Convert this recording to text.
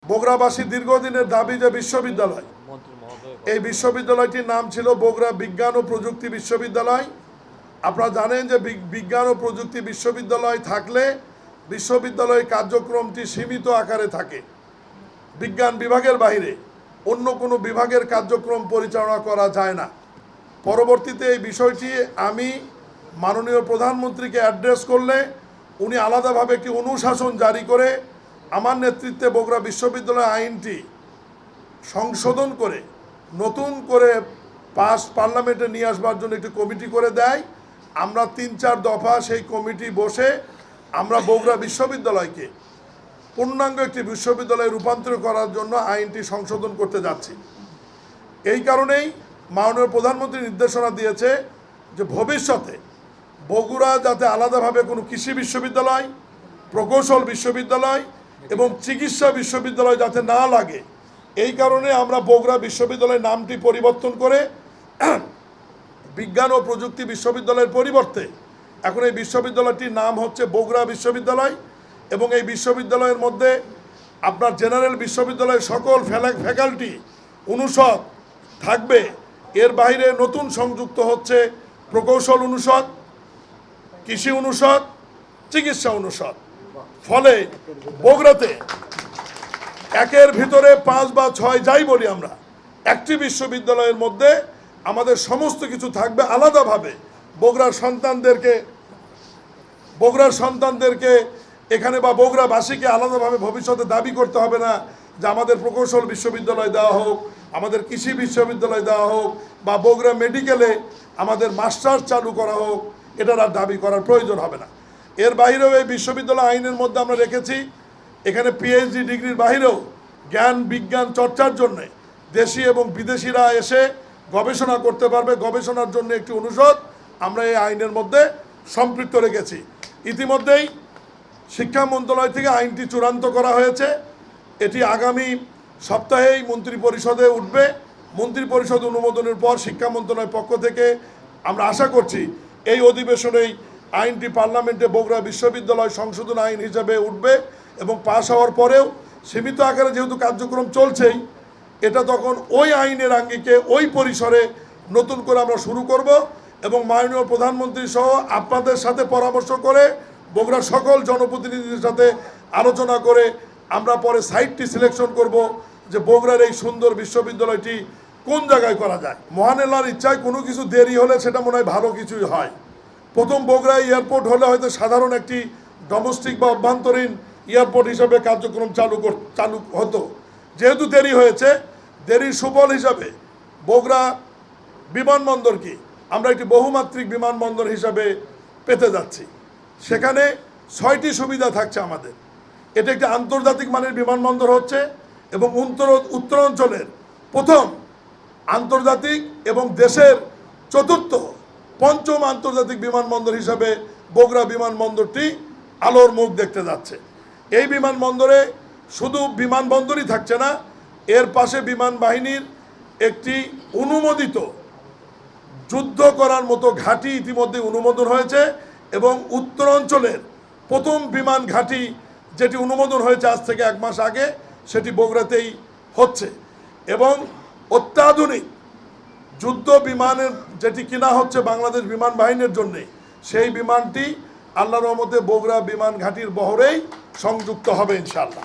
বগুড়াবাসীর দীর্ঘদিনের দাবি যে বিশ্ববিদ্যালয়, এই বিশ্ববিদ্যালয়টির নাম ছিল বগুড়া বিজ্ঞান ও প্রযুক্তি বিশ্ববিদ্যালয়। আপনারা জানেন যে বিজ্ঞান ও প্রযুক্তি বিশ্ববিদ্যালয় থাকলে বিশ্ববিদ্যালয়ের কার্যক্রমটি সীমিত আকারে থাকে। বিজ্ঞান বিভাগের বাইরে অন্য কোনো বিভাগের কার্যক্রম পরিচালনা করা যায় না। পরবর্তীতে এই বিষয়টি আমি মাননীয় প্রধানমন্ত্রীকে অ্যাড্রেস করলে উনি আলাদাভাবে একটি অনুশাসন জারি করে আমার নেতৃত্বে বগুড়া বিশ্ববিদ্যালয় আইনটি সংশোধন করে নতুন করে পার্লামেন্টে নিয়ে আসবার জন্য একটি কমিটি করে দেয়। আমরা ৩-৪ দফা সেই কমিটি বসে আমরা বগুড়া বিশ্ববিদ্যালয়কে পূর্ণাঙ্গ একটি বিশ্ববিদ্যালয়ে রূপান্তর করার জন্য আইনটি সংশোধন করতে যাচ্ছি। এই কারণেই মাননীয় প্রধানমন্ত্রী নির্দেশনা দিয়েছে যে ভবিষ্যতে বগুড়া যাতে আলাদাভাবে কোনো কৃষি বিশ্ববিদ্যালয়, প্রকৌশল বিশ্ববিদ্যালয় এবং চিকিৎসা বিশ্ববিদ্যালয় যাতে না লাগে, এই কারণে আমরা বগুড়া বিশ্ববিদ্যালয়ের নামটি পরিবর্তন করে বিজ্ঞান ও প্রযুক্তি বিশ্ববিদ্যালয়ের পরিবর্তে এখন এই বিশ্ববিদ্যালয়টির নাম হচ্ছে বগুড়া বিশ্ববিদ্যালয়। এবং এই বিশ্ববিদ্যালয়ের মধ্যে আপনার জেনারেল বিশ্ববিদ্যালয়ের সকল ফ্যাকাল্টি অনুষদ থাকবে। এর বাইরে নতুন সংযুক্ত হচ্ছে প্রকৌশল অনুষদ, কৃষি অনুষদ, চিকিৎসা অনুষদ। ফলে বগুড়াতে একের ভিতরে 5 বা 6 যাই বলি আমরা, একটি বিশ্ববিদ্যালয়ের মধ্যে আমাদের সমস্ত কিছু থাকবে আলাদাভাবে। বগুড়ার সন্তানদেরকে এখানে বা বগুড়াবাসীকে আলাদাভাবে ভবিষ্যতে দাবি করতে হবে না যে আমাদের প্রকৌশল বিশ্ববিদ্যালয় দেওয়া হোক, আমাদের কৃষি বিশ্ববিদ্যালয় দেওয়া হোক বা বগুড়া মেডিকেলে আমাদের মাস্টার্স চালু করা হোক, এটার আর দাবি করার প্রয়োজন হবে না। এর বাইরেও এই বিশ্ববিদ্যালয় আইনের মধ্যে আমরা রেখেছি এখানে পিএইচডি ডিগ্রির বাইরেও জ্ঞান বিজ্ঞান চর্চার জন্যে দেশি এবং বিদেশিরা এসে গবেষণা করতে পারবে। গবেষণার জন্য একটি অনুষদ আমরা এই আইনের মধ্যে সম্পৃক্ত রেখেছি। ইতিমধ্যেই শিক্ষা মন্ত্রণালয় থেকে আইনটি চূড়ান্ত করা হয়েছে। এটি আগামী সপ্তাহেই মন্ত্রী পরিষদে উঠবে। মন্ত্রী পরিষদ অনুমোদনের পর শিক্ষা মন্ত্রণালয়ের পক্ষ থেকে আমরা আশা করছি এই অধিবেশনেই আইনটি পার্লামেন্টে বগুড়া বিশ্ববিদ্যালয় সংশোধন আইন হিসেবে উঠবে এবং পাশ হওয়ার পরেও সীমিত আকারে যেহেতু কার্যক্রম চলছেই, এটা তখন ওই আইনের আঙ্গিকে ওই পরিসরে নতুন করে আমরা শুরু করব এবং মাননীয় প্রধানমন্ত্রী সহ আপনাদের সাথে পরামর্শ করে বগুড়ার সকল জনপ্রতিনিধিদের সাথে আলোচনা করে আমরা পরে সাইটটি সিলেকশন করব যে বগুড়ার এই সুন্দর বিশ্ববিদ্যালয়টি কোন জায়গায় করা যায়। মহান আল্লাহর ইচ্ছায় কোনো কিছু দেরি হলে সেটা মনে হয় ভালো কিছুই হয়। প্রথম বগুড়া এয়ারপোর্ট হলে হয়তো সাধারণ একটি ডোমেস্টিক বা অভ্যন্তরীণ এয়ারপোর্ট হিসাবে কার্যক্রম চালু হতো। যেহেতু দেরি হয়েছে, দেরির সুফল হিসাবে বগুড়া বিমানবন্দরকে আমরা একটি বহুমাত্রিক বিমানবন্দর হিসাবে পেতে যাচ্ছি। সেখানে 6টি সুবিধা থাকছে আমাদের। এটা একটি আন্তর্জাতিক মানের বিমানবন্দর হচ্ছে এবং উত্তরাঞ্চলের প্রথম আন্তর্জাতিক এবং দেশের চতুর্থ পঞ্চম আন্তর্জাতিক বিমানবন্দর হিসাবে বগুড়া বিমানবন্দরটি আলোর মুখ দেখতে যাচ্ছে। এই বিমানবন্দরে শুধু বিমানবন্দরই থাকছে না, এর পাশে বিমান বাহিনীর একটি অনুমোদিত যুদ্ধ করার মতো ঘাঁটি ইতিমধ্যে অনুমোদন হয়েছে এবং উত্তরাঞ্চলের প্রথম বিমান ঘাঁটি যেটি অনুমোদন হয়েছে আজ থেকে 1 মাস আগে, সেটি বগুড়াতেই হচ্ছে। এবং অত্যাধুনিক যুদ্ধ বিমানের যেটি কিনা হচ্ছে বাংলাদেশ বিমান বাহিনীর জন্যে, সেই বিমানটি আল্লাহর রহমতে বগুড়া বিমান ঘাঁটির বহরেই সংযুক্ত হবে ইনশাআল্লাহ।